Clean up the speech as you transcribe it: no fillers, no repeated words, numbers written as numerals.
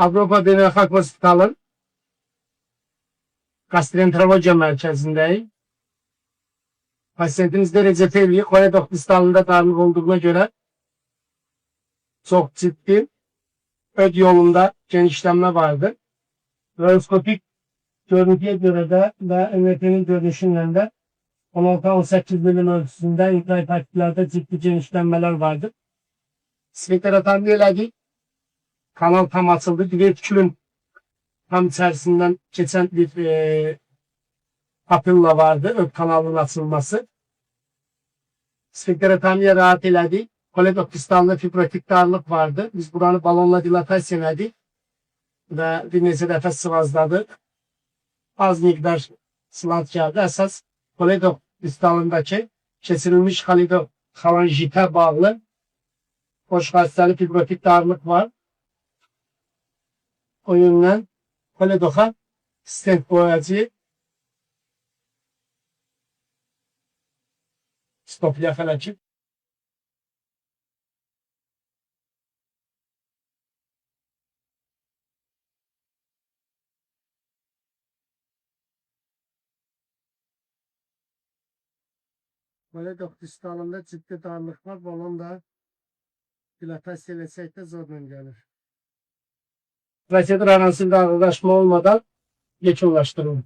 Avropa Beynəlxalq Hospitalın gastroenterologiya mərkəzindəyik. Pasiyentimizde Recep Evli'yi Koledok distalında darlık olduğuna göre çok ciddi öd yolunda genişlenme vardı. Roskopik görüntüye göre de ve MRT'nin görünüşünden de 16-18 milim ölçüsünde intrahepatiklarda ciddi genişlenmeler vardı. Sfintер atandı elədik. Kanal tam açıldı. Divertikülün tam içerisinden geçen bir papilla vardı. Öd kanalının açılması. Sfintер atanıya rahat elədik. Koledok distalında fibrotik darlık vardı. Biz buranı balonla dilatasyon elədik. Ve bir neçə dəfə sıvazladık. Az miqdar sılant gəldi. Əsas koledok distalındakı kesilmiş falanjite bağlı boş hastalı fibrotik darlık var. O yönden koledoka stent koyacağız. Stopluya felakit. Koledok distalında ciddi darlık var. Balon da dilatasyon etsek de zorla gelir. Prosedur arasında ağırlaşma olmadan geç ulaştırılır.